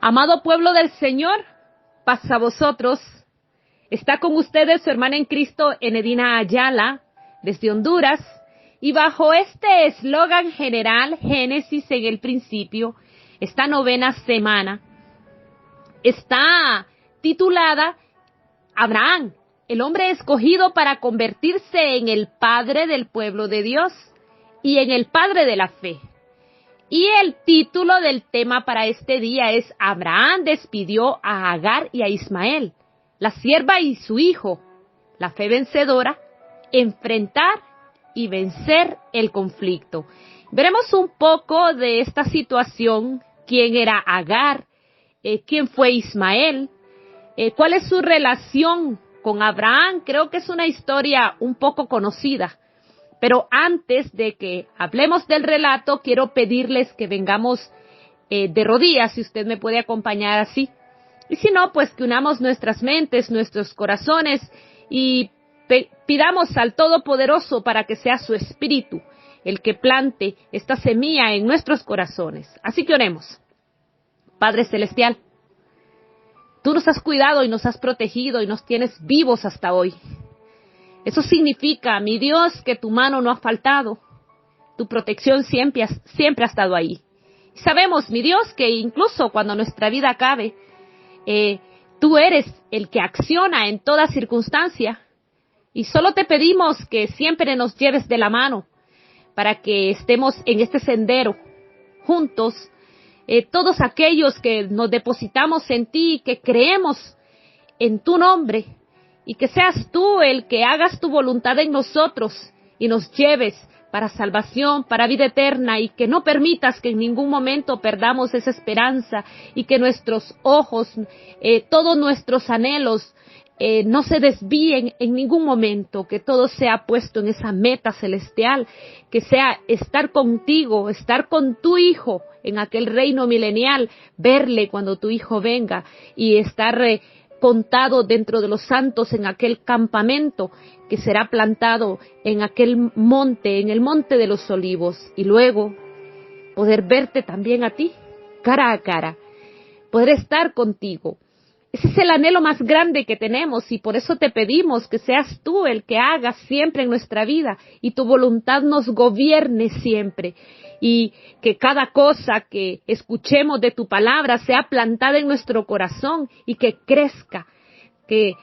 Amado pueblo del Señor, paz a vosotros. Está con ustedes su hermana en Cristo, Enedina Ayala, desde Honduras, y bajo este eslogan general, Génesis en el principio, esta novena semana está titulada Abraham, el hombre escogido para convertirse en el padre del pueblo de Dios y en el padre de la fe. Y el título del tema para este día es Abraham despidió a Agar y a Ismael, la sierva y su hijo, la fe vencedora, enfrentar y vencer el conflicto. Veremos un poco de esta situación, quién era Agar, quién fue Ismael, cuál es su relación con Abraham. Creo que es una historia un poco conocida. Pero antes de que hablemos del relato, quiero pedirles que vengamos de rodillas, si usted me puede acompañar así. Y si no, pues que unamos nuestras mentes, nuestros corazones y pidamos al Todopoderoso para que sea su Espíritu el que plante esta semilla en nuestros corazones. Así que oremos. Padre Celestial, tú nos has cuidado y nos has protegido y nos tienes vivos hasta hoy. Eso significa, mi Dios, que tu mano no ha faltado. Tu protección siempre ha estado ahí. Y sabemos, mi Dios, que incluso cuando nuestra vida acabe, tú eres el que acciona en toda circunstancia. Y solo te pedimos que siempre nos lleves de la mano para que estemos en este sendero juntos. Todos aquellos que nos depositamos en ti, que creemos en tu nombre, y que seas tú el que hagas tu voluntad en nosotros y nos lleves para salvación, para vida eterna, y que no permitas que en ningún momento perdamos esa esperanza y que nuestros ojos, todos nuestros anhelos no se desvíen en ningún momento, que todo sea puesto en esa meta celestial, que sea estar contigo, estar con tu Hijo en aquel reino milenial, verle cuando tu Hijo venga y estar contado dentro de los santos en aquel campamento que será plantado en aquel monte, en el monte de los olivos, y luego poder verte también a ti, cara a cara, poder estar contigo. Ese es el anhelo más grande que tenemos y por eso te pedimos que seas tú el que hagas siempre en nuestra vida y tu voluntad nos gobierne siempre. Y que cada cosa que escuchemos de tu palabra sea plantada en nuestro corazón y que crezca, que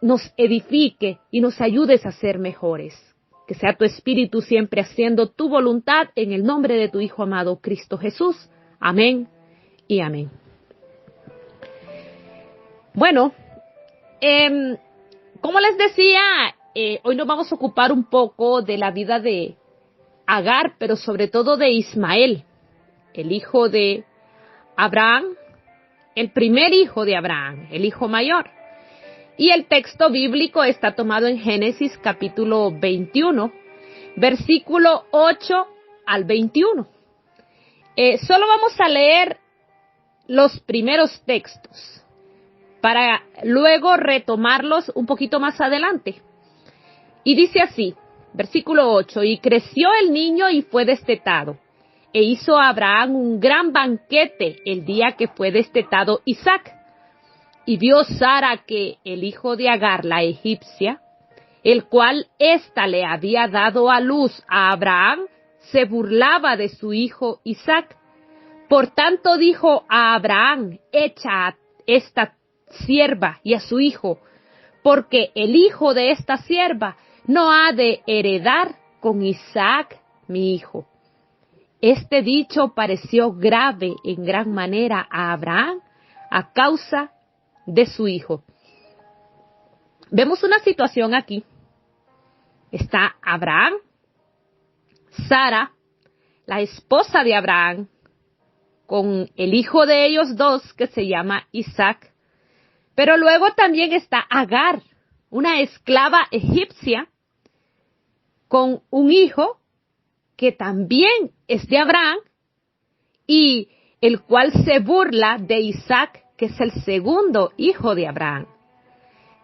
nos edifique y nos ayudes a ser mejores. Que sea tu Espíritu siempre haciendo tu voluntad en el nombre de tu Hijo amado Cristo Jesús. Amén y amén. Bueno, como les decía, hoy nos vamos a ocupar un poco de la vida de Agar, pero sobre todo de Ismael, el hijo de Abraham, el primer hijo de Abraham, el hijo mayor. Y el texto bíblico está tomado en Génesis capítulo 21, versículo 8 al 21. Solo vamos a leer los primeros textos para luego retomarlos un poquito más adelante. Y dice así, versículo 8, y creció el niño y fue destetado, e hizo a Abraham un gran banquete el día que fue destetado Isaac. Y vio Sara que el hijo de Agar, la egipcia, el cual ésta le había dado a luz a Abraham, se burlaba de su hijo Isaac. Por tanto dijo a Abraham, echa a esta sierva y a su hijo, porque el hijo de esta sierva no ha de heredar con Isaac mi hijo. Este dicho pareció grave en gran manera a Abraham a causa de su hijo. Vemos una situación aquí. Está Abraham, Sara, la esposa de Abraham, con el hijo de ellos dos que se llama Isaac. Pero luego también está Agar, una esclava egipcia, con un hijo que también es de Abraham y el cual se burla de Isaac, que es el segundo hijo de Abraham.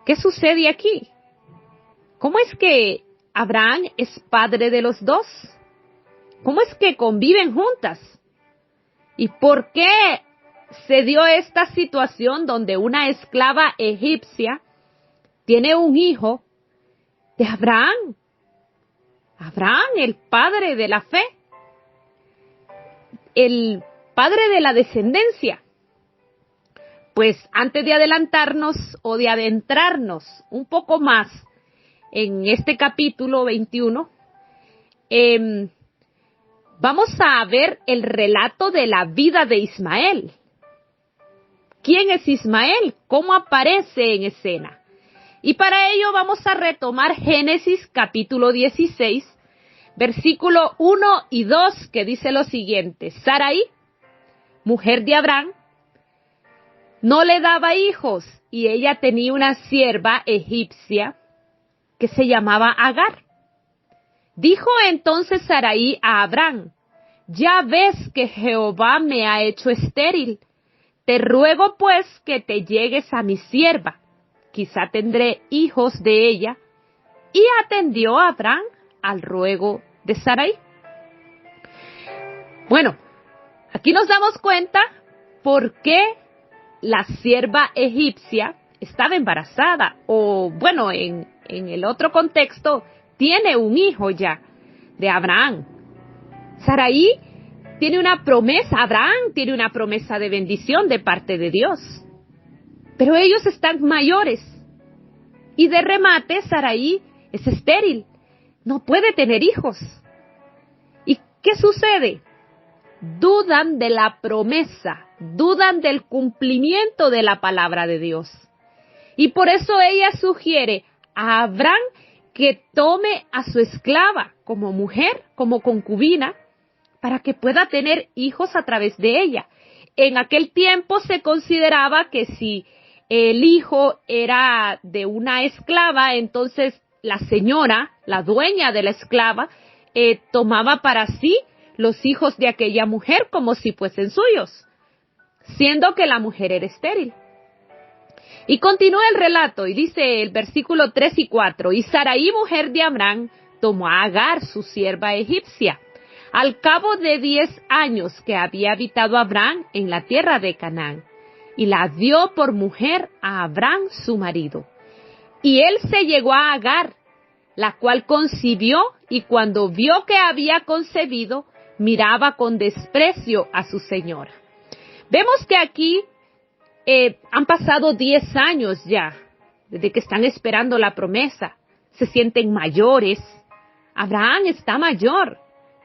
¿Qué sucede aquí? ¿Cómo es que Abraham es padre de los dos? ¿Cómo es que conviven juntas? ¿Y por qué se dio esta situación donde una esclava egipcia tiene un hijo de Abraham. Abraham, el padre de la fe, el padre de la descendencia. Pues antes de adelantarnos o de adentrarnos un poco más en este capítulo 21, vamos a ver el relato de la vida de Ismael. ¿Quién es Ismael? ¿Cómo aparece en escena? Y para ello vamos a retomar Génesis capítulo 16, versículo 1 y 2, que dice lo siguiente: Sarai, mujer de Abraham, no le daba hijos, y ella tenía una sierva egipcia que se llamaba Agar. Dijo entonces Sarai a Abraham: ya ves que Jehová me ha hecho estéril. Te ruego pues que te llegues a mi sierva, quizá tendré hijos de ella. Y atendió a Abraham al ruego de Sarai. Bueno, aquí nos damos cuenta por qué la sierva egipcia estaba embarazada, o bueno, en el otro contexto, tiene un hijo ya de Abraham. Sarai tiene una promesa, Abraham tiene una promesa de bendición de parte de Dios. Pero ellos están mayores. Y de remate, Sarai es estéril. No puede tener hijos. ¿Y qué sucede? Dudan de la promesa, dudan del cumplimiento de la palabra de Dios. Y por eso ella sugiere a Abraham que tome a su esclava como mujer, como concubina, para que pueda tener hijos a través de ella. En aquel tiempo se consideraba que si el hijo era de una esclava, entonces la señora, la dueña de la esclava, tomaba para sí los hijos de aquella mujer como si fuesen suyos, siendo que la mujer era estéril. Y continúa el relato y dice el versículo 3 y 4, y Sarai, mujer de Abraham, tomó a Agar, su sierva egipcia, al cabo de 10 años que había habitado Abraham en la tierra de Canaán, y la dio por mujer a Abraham su marido. Y él se llegó a Agar, la cual concibió, y cuando vio que había concebido, miraba con desprecio a su señora. Vemos que aquí han pasado 10 años ya, desde que están esperando la promesa. Se sienten mayores. Abraham está mayor,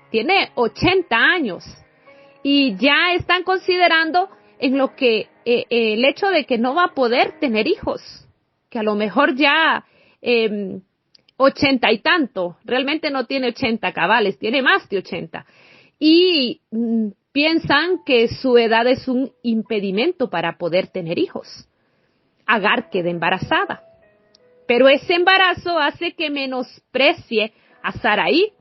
tiene 80 años, y ya están considerando en lo que el hecho de que no va a poder tener hijos, que a lo mejor ya 80 y tanto, realmente no tiene 80 cabales, tiene más de 80, y piensan que su edad es un impedimento para poder tener hijos. Agar queda embarazada, pero ese embarazo hace que menosprecie a Sarai,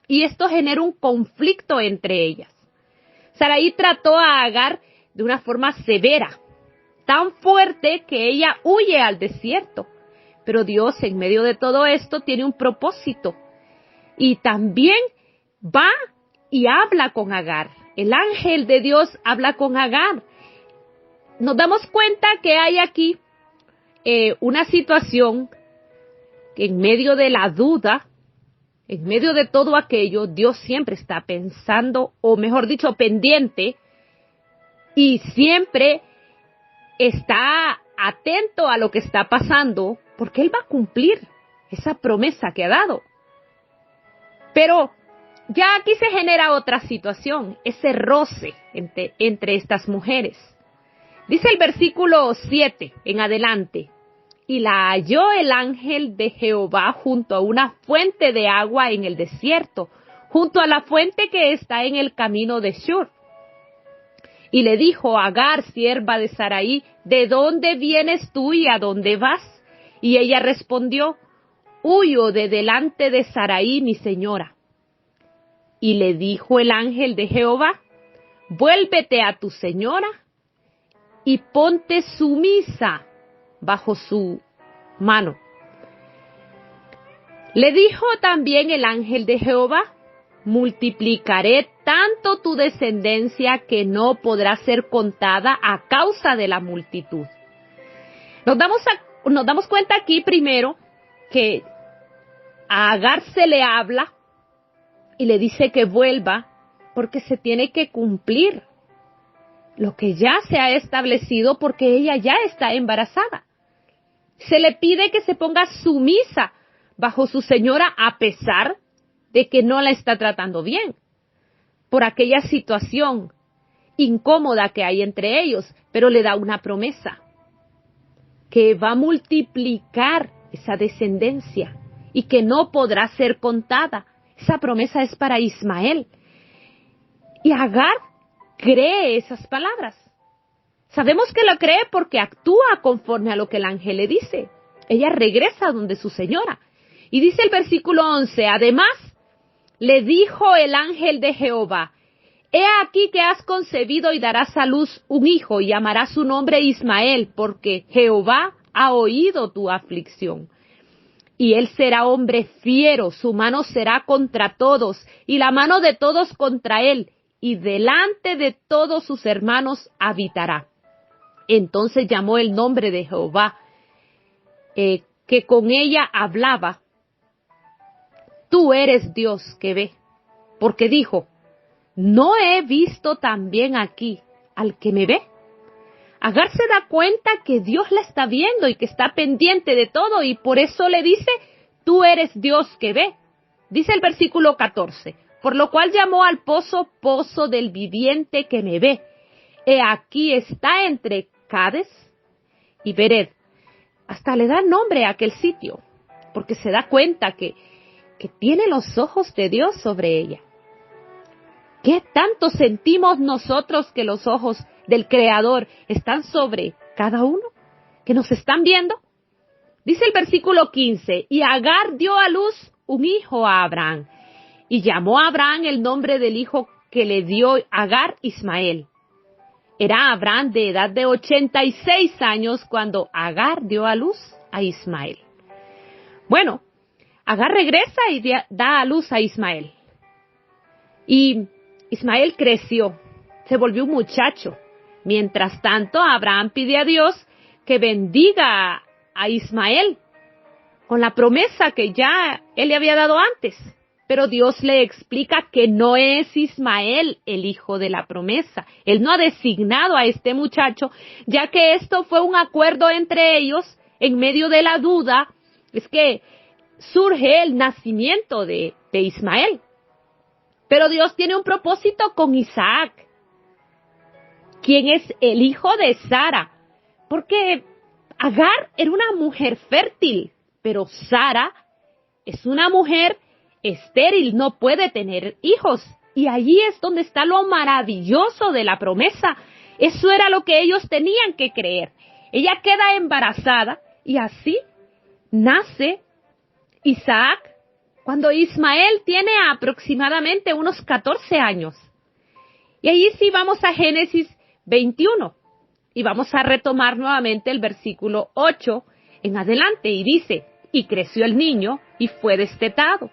y esto genera un conflicto entre ellas. Sarai trató a Agar de una forma severa, tan fuerte que ella huye al desierto. Pero Dios, en medio de todo esto, tiene un propósito. Y también va y habla con Agar. El ángel de Dios habla con Agar. Nos damos cuenta que hay aquí una situación que en medio de la duda, en medio de todo aquello, Dios siempre está pensando, o mejor dicho, pendiente, y siempre está atento a lo que está pasando, porque Él va a cumplir esa promesa que ha dado. Pero ya aquí se genera otra situación, ese roce entre estas mujeres. Dice el versículo 7 en adelante: y la halló el ángel de Jehová junto a una fuente de agua en el desierto, junto a la fuente que está en el camino de Shur. Y le dijo: Agar, sierva de Sarai, ¿de dónde vienes tú y a dónde vas? Y ella respondió: huyo de delante de Sarai, mi señora. Y le dijo el ángel de Jehová: vuélvete a tu señora y ponte sumisa bajo su mano. Le dijo también el ángel de Jehová: multiplicaré tanto tu descendencia que no podrá ser contada a causa de la multitud. Nos damos cuenta aquí primero que a Agar se le habla y le dice que vuelva porque se tiene que cumplir lo que ya se ha establecido porque ella ya está embarazada. Se le pide que se ponga sumisa bajo su señora a pesar de que no la está tratando bien por aquella situación incómoda que hay entre ellos, pero le da una promesa que va a multiplicar esa descendencia y que no podrá ser contada. Esa promesa es para Ismael. Y Agar cree esas palabras. Sabemos que lo cree porque actúa conforme a lo que el ángel le dice. Ella regresa donde su señora. Y dice el versículo 11, además, le dijo el ángel de Jehová, he aquí que has concebido y darás a luz un hijo y llamarás su nombre Ismael, porque Jehová ha oído tu aflicción. Y él será hombre fiero, su mano será contra todos, y la mano de todos contra él, y delante de todos sus hermanos habitará. Entonces llamó el nombre de Jehová, que con ella hablaba, tú eres Dios que ve, porque dijo, ¿no he visto también aquí al que me ve? Agar se da cuenta que Dios la está viendo y que está pendiente de todo y por eso le dice, tú eres Dios que ve. Dice el versículo 14, por lo cual llamó al pozo, pozo del viviente que me ve. He aquí está entre Cades y Bered. Hasta le da nombre a aquel sitio, porque se da cuenta que tiene los ojos de Dios sobre ella. ¿Qué tanto sentimos nosotros que los ojos del Creador están sobre cada uno? ¿Que nos están viendo? Dice el versículo 15, y Agar dio a luz un hijo a Abraham, y llamó a Abraham el nombre del hijo que le dio Agar Ismael. Era Abraham de edad de 86 años cuando Agar dio a luz a Ismael. Bueno, Agar regresa y da a luz a Ismael. Y Ismael creció, se volvió un muchacho. Mientras tanto, Abraham pide a Dios que bendiga a Ismael con la promesa que ya él le había dado antes. Pero Dios le explica que no es Ismael el hijo de la promesa. Él no ha designado a este muchacho, ya que esto fue un acuerdo entre ellos en medio de la duda. Es que surge el nacimiento de Ismael. Pero Dios tiene un propósito con Isaac, quien es el hijo de Sara, porque Agar era una mujer fértil, pero Sara es una mujer estéril, no puede tener hijos. Y allí es donde está lo maravilloso de la promesa. Eso era lo que ellos tenían que creer. Ella queda embarazada y así nace Isaac cuando Ismael tiene aproximadamente unos 14 años. Y allí sí vamos a Génesis 21 y vamos a retomar nuevamente el versículo 8 en adelante y dice, y creció el niño y fue destetado.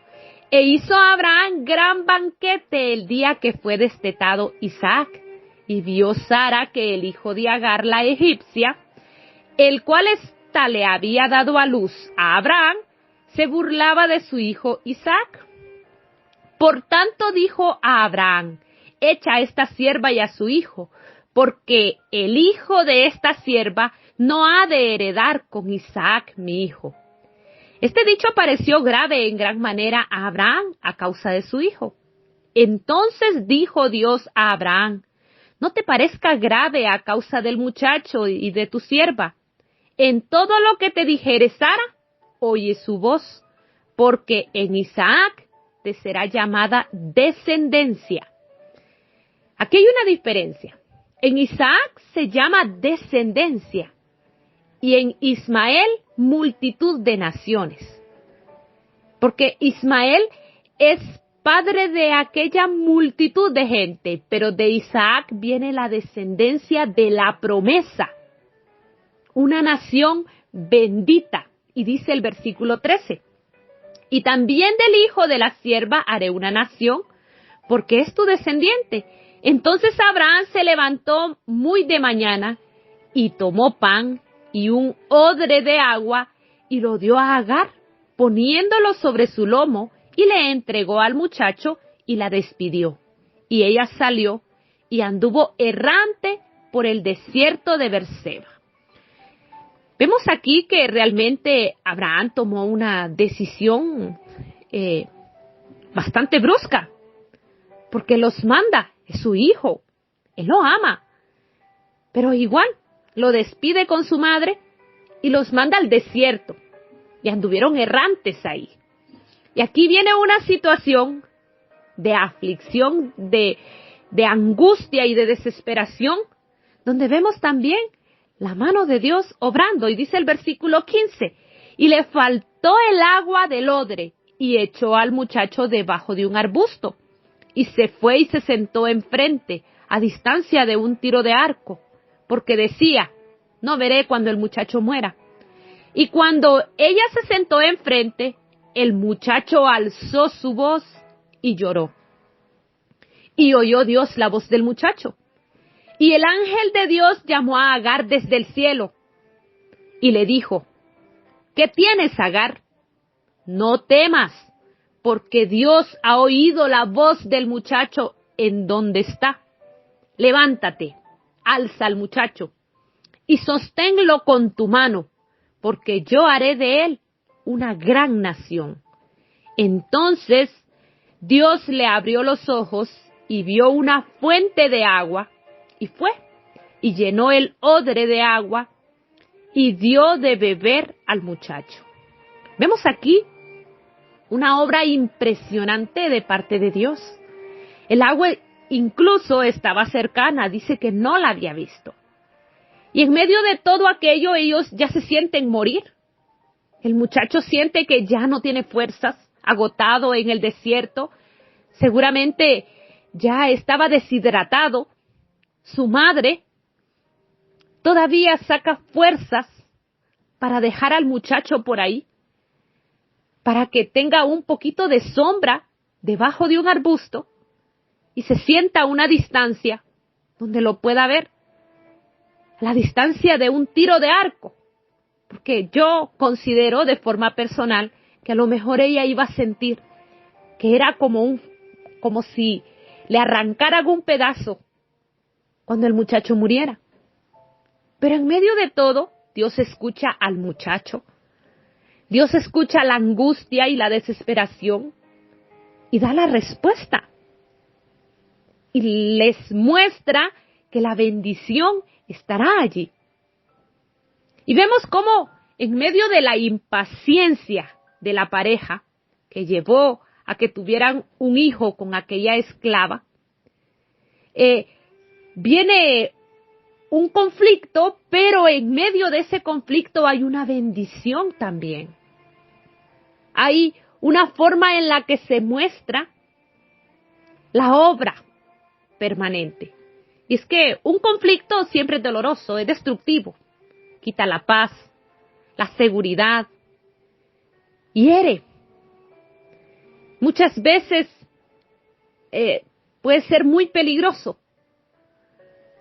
E hizo Abraham gran banquete el día que fue destetado Isaac. Y vio Sara que el hijo de Agar la egipcia, el cual ésta le había dado a luz a Abraham, se burlaba de su hijo Isaac. Por tanto dijo a Abraham, echa a esta sierva y a su hijo, porque el hijo de esta sierva no ha de heredar con Isaac mi hijo. Este dicho pareció grave en gran manera a Abraham a causa de su hijo. Entonces dijo Dios a Abraham, no te parezca grave a causa del muchacho y de tu sierva. En todo lo que te dijere Sara, oye su voz, porque en Isaac te será llamada descendencia. Aquí hay una diferencia. En Isaac se llama descendencia y en Ismael multitud de naciones. Porque Ismael es padre de aquella multitud de gente, pero de Isaac viene la descendencia de la promesa. Una nación bendita. Y dice el versículo 13, y también del hijo de la sierva haré una nación, porque es tu descendiente. Entonces Abraham se levantó muy de mañana y tomó pan y un odre de agua y lo dio a Agar, poniéndolo sobre su lomo, y le entregó al muchacho y la despidió. Y ella salió y anduvo errante por el desierto de Berseba. Vemos aquí que realmente Abraham tomó una decisión bastante brusca, porque los manda, es su hijo, él lo ama, pero igual lo despide con su madre y los manda al desierto, y anduvieron errantes ahí. Y aquí viene una situación de aflicción, de angustia y de desesperación, donde vemos también la mano de Dios obrando. Y dice el versículo 15, y le faltó el agua del odre, y echó al muchacho debajo de un arbusto, y se fue y se sentó enfrente, a distancia de un tiro de arco, porque decía, no veré cuando el muchacho muera. Y cuando ella se sentó enfrente, el muchacho alzó su voz y lloró. Y oyó Dios la voz del muchacho. Y el ángel de Dios llamó a Agar desde el cielo y le dijo, ¿qué tienes, Agar? No temas, porque Dios ha oído la voz del muchacho en donde está. Levántate, alza al muchacho y sosténlo con tu mano, porque yo haré de él una gran nación. Entonces Dios le abrió los ojos y vio una fuente de agua, y fue, y llenó el odre de agua, y dio de beber al muchacho. Vemos aquí una obra impresionante de parte de Dios. El agua incluso estaba cercana, dice que no la había visto. Y en medio de todo aquello, ellos ya se sienten morir. El muchacho siente que ya no tiene fuerzas, agotado en el desierto. Seguramente ya estaba deshidratado. Su madre todavía saca fuerzas para dejar al muchacho por ahí, para que tenga un poquito de sombra debajo de un arbusto y se sienta a una distancia donde lo pueda ver, a la distancia de un tiro de arco, porque yo considero de forma personal que a lo mejor ella iba a sentir que era como si le arrancaran un pedazo cuando el muchacho muriera. Pero en medio de todo, Dios escucha al muchacho. Dios escucha la angustia y la desesperación y da la respuesta. Y les muestra que la bendición estará allí. Y vemos cómo en medio de la impaciencia de la pareja que llevó a que tuvieran un hijo con aquella esclava, viene un conflicto, pero en medio de ese conflicto hay una bendición también. Hay una forma en la que se muestra la obra permanente. Y es que un conflicto siempre es doloroso, es destructivo, quita la paz, la seguridad, hiere. Muchas veces puede ser muy peligroso,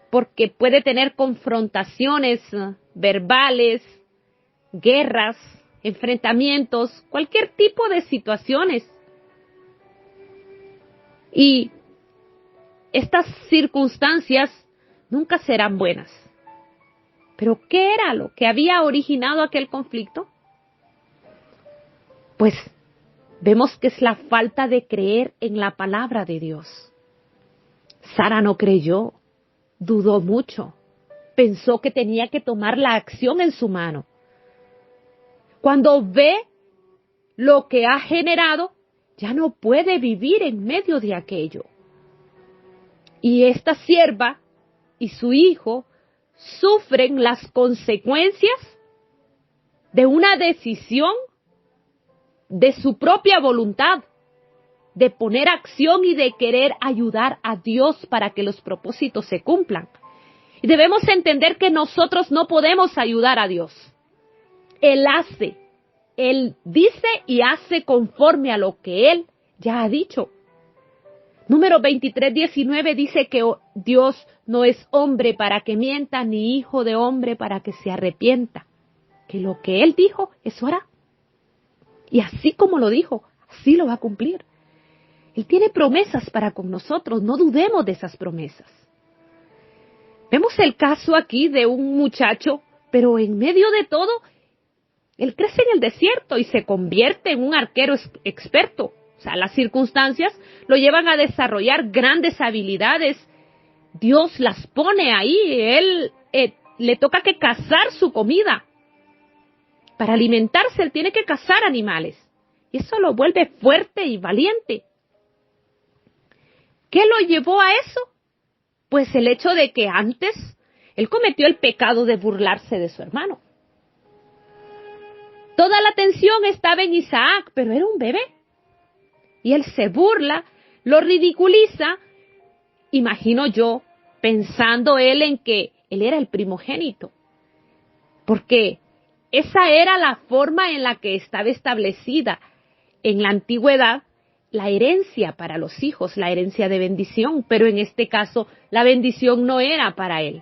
porque puede tener confrontaciones verbales, guerras, enfrentamientos, cualquier tipo de situaciones. Y estas circunstancias nunca serán buenas. ¿Pero qué era lo que había originado aquel conflicto? Pues vemos que es la falta de creer en la palabra de Dios. Sara no creyó, dudó mucho, pensó que tenía que tomar la acción en su mano. Cuando ve lo que ha generado, ya no puede vivir en medio de aquello. Y esta sierva y su hijo sufren las consecuencias de una decisión de su propia voluntad, de poner acción y de querer ayudar a Dios para que los propósitos se cumplan. Y debemos entender que nosotros no podemos ayudar a Dios. Él hace, Él dice y hace conforme a lo que Él ya ha dicho. Número 23:19 dice que Dios no es hombre para que mienta, ni hijo de hombre para que se arrepienta. Que lo que Él dijo, eso hará. Y así como lo dijo, así lo va a cumplir. Él tiene promesas para con nosotros, no dudemos de esas promesas. Vemos el caso aquí de un muchacho, pero en medio de todo, él crece en el desierto y se convierte en un arquero experto. O sea, las circunstancias lo llevan a desarrollar grandes habilidades. Dios las pone ahí. Él le toca que cazar su comida. Para alimentarse, él tiene que cazar animales. Y eso lo vuelve fuerte y valiente. ¿Qué lo llevó a eso? Pues el hecho de que antes él cometió el pecado de burlarse de su hermano. Toda la atención estaba en Isaac, pero era un bebé. Y él se burla, lo ridiculiza, imagino yo, pensando él en que él era el primogénito. Porque esa era la forma en la que estaba establecida en la antigüedad la herencia para los hijos, la herencia de bendición. Pero en este caso, la bendición no era para él,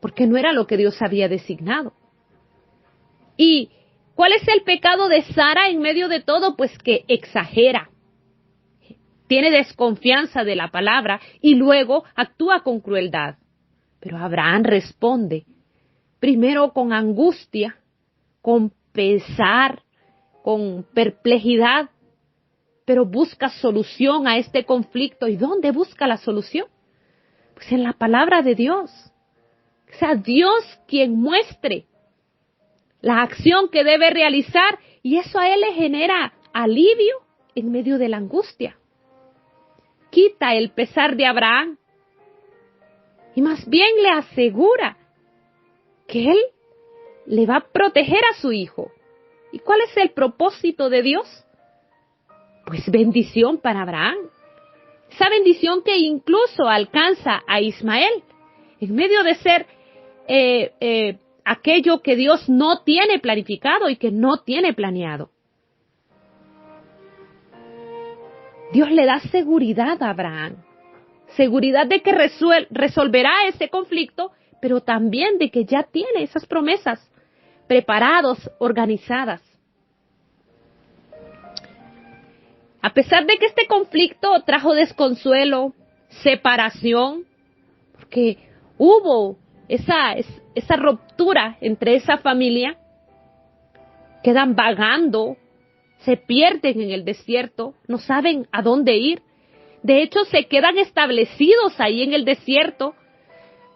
porque no era lo que Dios había designado. ¿Y cuál es el pecado de Sara en medio de todo? Pues que exagera. Tiene desconfianza de la palabra y luego actúa con crueldad. Pero Abraham responde, primero con angustia, con pesar, con perplejidad, pero busca solución a este conflicto. ¿Y dónde busca la solución? Pues en la palabra de Dios. O sea, Dios quien muestre la acción que debe realizar, y eso a él le genera alivio en medio de la angustia. Quita el pesar de Abraham y más bien le asegura que él le va a proteger a su hijo. ¿Y cuál es el propósito de Dios? Pues bendición para Abraham. Esa bendición que incluso alcanza a Ismael en medio de ser aquello que Dios no tiene planificado y que no tiene planeado. Dios le da seguridad a Abraham, seguridad de que resolverá ese conflicto, pero también de que ya tiene esas promesas preparadas, organizadas. A pesar de que este conflicto trajo desconsuelo, separación, porque hubo esa ruptura entre esa familia, quedan vagando, se pierden en el desierto, no saben a dónde ir. De hecho, se quedan establecidos ahí en el desierto,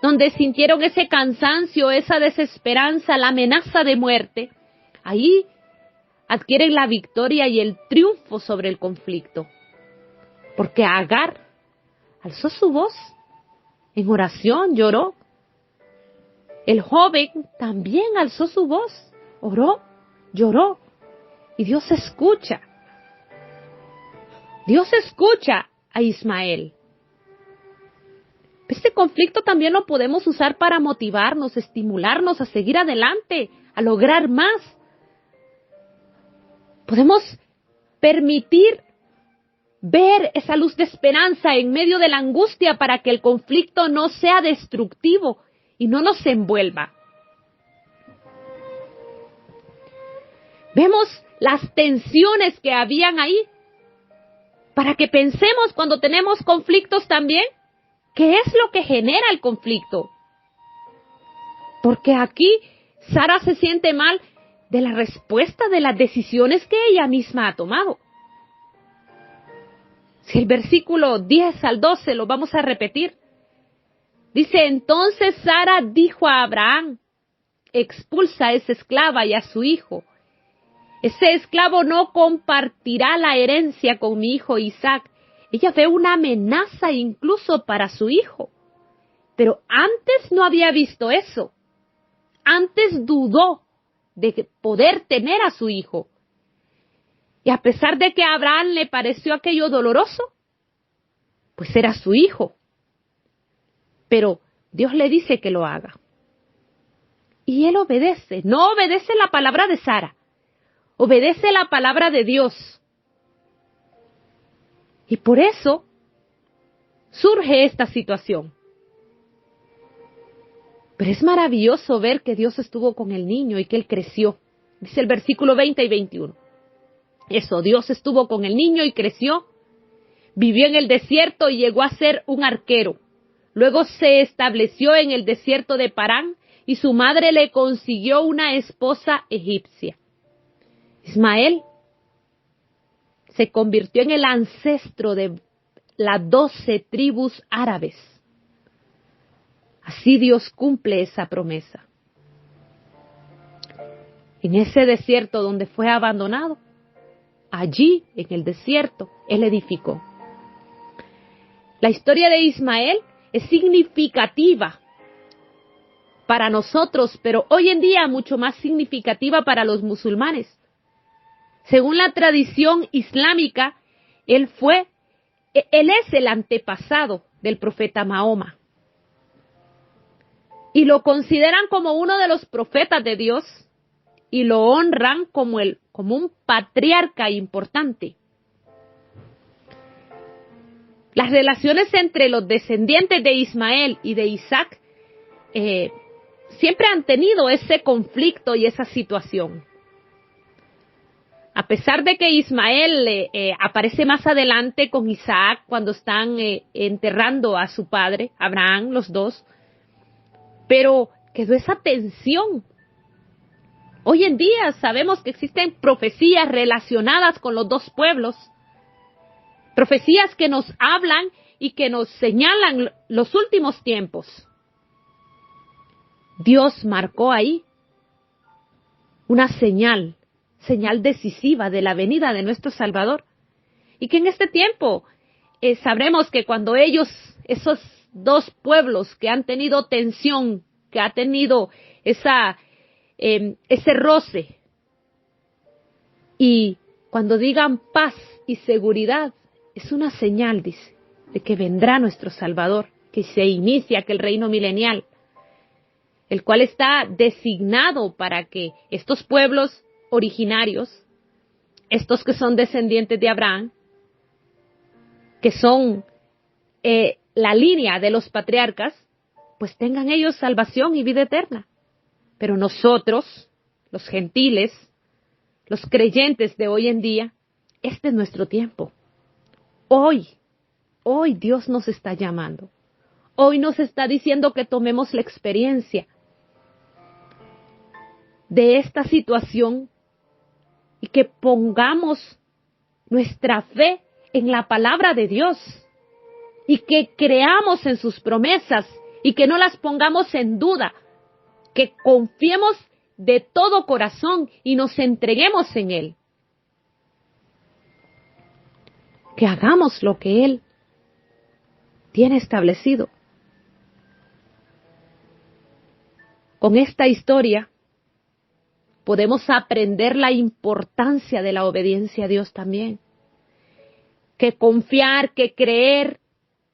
donde sintieron ese cansancio, esa desesperanza, la amenaza de muerte. Ahí adquieren la victoria y el triunfo sobre el conflicto. Porque Agar alzó su voz en oración, lloró. El joven también alzó su voz, oró, lloró. Y Dios escucha. Dios escucha a Ismael. Este conflicto también lo podemos usar para motivarnos, estimularnos a seguir adelante, a lograr más. Podemos permitir ver esa luz de esperanza en medio de la angustia para que el conflicto no sea destructivo y no nos envuelva. Vemos las tensiones que habían ahí, para que pensemos cuando tenemos conflictos también, ¿qué es lo que genera el conflicto? Porque aquí Sara se siente mal de la respuesta de las decisiones que ella misma ha tomado. Si el versículo 10 al 12 lo vamos a repetir, dice, entonces Sara dijo a Abraham, expulsa a esa esclava y a su hijo. Ese esclavo no compartirá la herencia con mi hijo Isaac. Ella ve una amenaza incluso para su hijo. Pero antes no había visto eso. Antes dudó de poder tener a su hijo. Y a pesar de que a Abraham le pareció aquello doloroso, pues era su hijo. Pero Dios le dice que lo haga. Y él obedece. No obedece la palabra de Sara. Obedece la palabra de Dios. Y por eso surge esta situación. Pero es maravilloso ver que Dios estuvo con el niño y que él creció. Dice el versículo 20 y 21. Eso, Dios estuvo con el niño y creció. Vivió en el desierto y llegó a ser un arquero. Luego se estableció en el desierto de Parán y su madre le consiguió una esposa egipcia. Ismael se convirtió en el ancestro de las 12 tribus árabes. Así Dios cumple esa promesa. En ese desierto donde fue abandonado, allí en el desierto, Él edificó. La historia de Ismael es significativa para nosotros, pero hoy en día mucho más significativa para los musulmanes. Según la tradición islámica, él es el antepasado del profeta Mahoma. Y lo consideran como uno de los profetas de Dios y lo honran como un patriarca importante. Las relaciones entre los descendientes de Ismael y de Isaac siempre han tenido ese conflicto y esa situación. A pesar de que Ismael aparece más adelante con Isaac cuando están enterrando a su padre, Abraham, los dos, pero quedó esa tensión. Hoy en día sabemos que existen profecías relacionadas con los dos pueblos, profecías que nos hablan y que nos señalan los últimos tiempos. Dios marcó ahí una señal decisiva de la venida de nuestro Salvador. Y que en este tiempo sabremos que cuando esos dos pueblos que han tenido tensión, que ha tenido ese roce, y cuando digan paz y seguridad, es una señal, dice, de que vendrá nuestro Salvador, que se inicia aquel reino milenial, el cual está designado para que estos pueblos originarios, estos que son descendientes de Abraham, que son la línea de los patriarcas, pues tengan ellos salvación y vida eterna. Pero nosotros, los gentiles, los creyentes de hoy en día, este es nuestro tiempo. Hoy Dios nos está llamando. Hoy nos está diciendo que tomemos la experiencia de esta situación y que pongamos nuestra fe en la palabra de Dios y que creamos en sus promesas y que no las pongamos en duda, que confiemos de todo corazón y nos entreguemos en Él. Que hagamos lo que Él tiene establecido. Con esta historia podemos aprender la importancia de la obediencia a Dios también. Que confiar, que creer,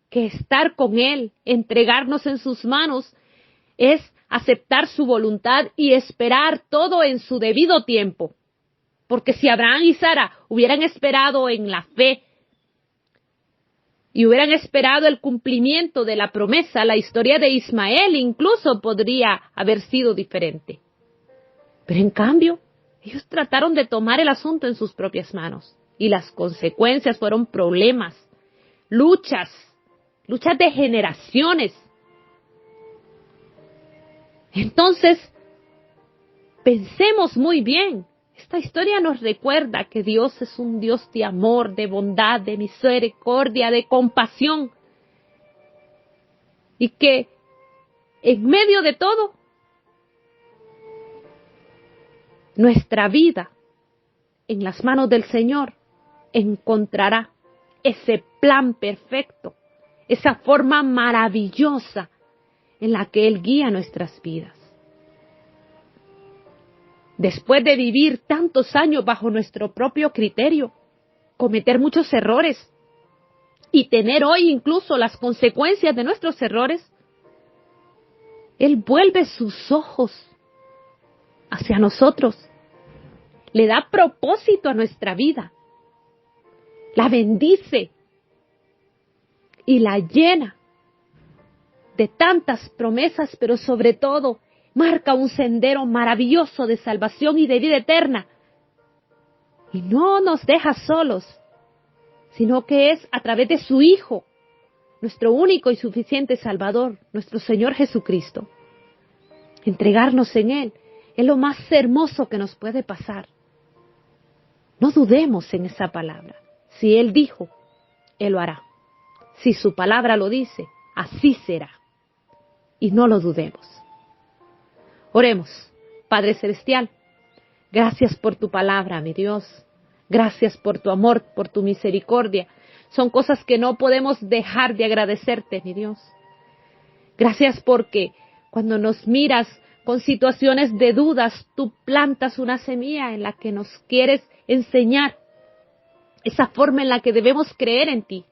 que estar con Él, entregarnos en sus manos, es aceptar su voluntad y esperar todo en su debido tiempo. Porque si Abraham y Sara hubieran esperado en la fe y hubieran esperado el cumplimiento de la promesa, la historia de Ismael incluso podría haber sido diferente. Pero en cambio, ellos trataron de tomar el asunto en sus propias manos. Y las consecuencias fueron problemas, luchas de generaciones. Entonces, pensemos muy bien. Esta historia nos recuerda que Dios es un Dios de amor, de bondad, de misericordia, de compasión. Y que en medio de todo, nuestra vida en las manos del Señor encontrará ese plan perfecto, esa forma maravillosa en la que Él guía nuestras vidas. Después de vivir tantos años bajo nuestro propio criterio, cometer muchos errores y tener hoy incluso las consecuencias de nuestros errores, Él vuelve sus ojos hacia nosotros, le da propósito a nuestra vida, la bendice, y la llena de tantas promesas, pero sobre todo marca un sendero maravilloso de salvación y de vida eterna. Y no nos deja solos, sino que es a través de su Hijo, nuestro único y suficiente Salvador, nuestro Señor Jesucristo. Entregarnos en Él es lo más hermoso que nos puede pasar. No dudemos en esa palabra. Si Él dijo, Él lo hará. Si su palabra lo dice, así será. Y no lo dudemos. Oremos. Padre Celestial, gracias por tu palabra, mi Dios. Gracias por tu amor, por tu misericordia. Son cosas que no podemos dejar de agradecerte, mi Dios. Gracias porque cuando nos miras con situaciones de dudas, tú plantas una semilla en la que nos quieres enseñar esa forma en la que debemos creer en ti.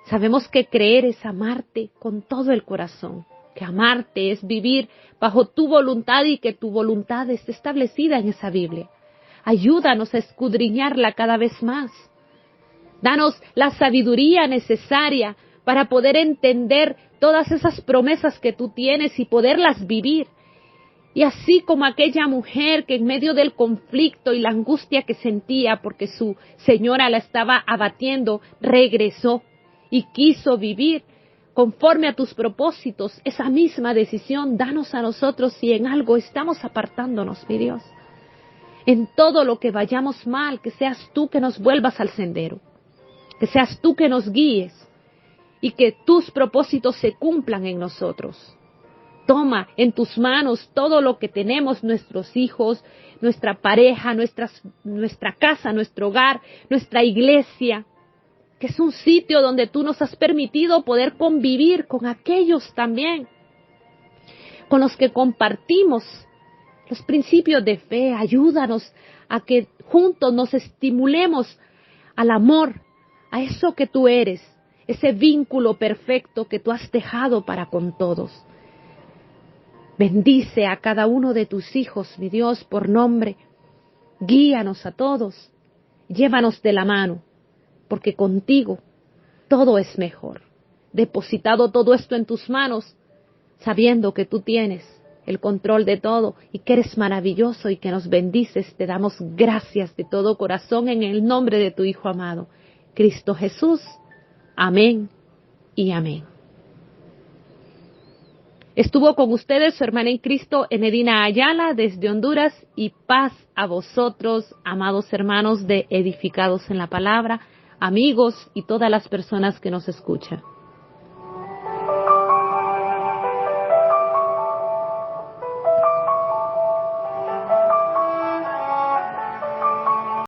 Sabemos que creer es amarte con todo el corazón, que amarte es vivir bajo tu voluntad y que tu voluntad esté establecida en esa Biblia. Ayúdanos a escudriñarla cada vez más. Danos la sabiduría necesaria para poder entender todas esas promesas que tú tienes y poderlas vivir. Y así como aquella mujer que en medio del conflicto y la angustia que sentía porque su señora la estaba abatiendo, regresó y quiso vivir conforme a tus propósitos, esa misma decisión, danos a nosotros si en algo estamos apartándonos, mi Dios. En todo lo que vayamos mal, que seas tú que nos vuelvas al sendero, que seas tú que nos guíes y que tus propósitos se cumplan en nosotros. Toma en tus manos todo lo que tenemos, nuestros hijos, nuestra pareja, nuestra casa, nuestro hogar, nuestra iglesia, que es un sitio donde tú nos has permitido poder convivir con aquellos también, con los que compartimos los principios de fe. Ayúdanos a que juntos nos estimulemos al amor, a eso que tú eres, ese vínculo perfecto que tú has dejado para con todos. Bendice a cada uno de tus hijos, mi Dios, por nombre. Guíanos a todos, llévanos de la mano, porque contigo todo es mejor. Depositado todo esto en tus manos, sabiendo que tú tienes el control de todo y que eres maravilloso y que nos bendices, te damos gracias de todo corazón en el nombre de tu Hijo amado, Cristo Jesús. Amén y amén. Estuvo con ustedes su hermana en Cristo, Enedina Ayala, desde Honduras, y paz a vosotros, amados hermanos de Edificados en la Palabra, amigos y todas las personas que nos escuchan.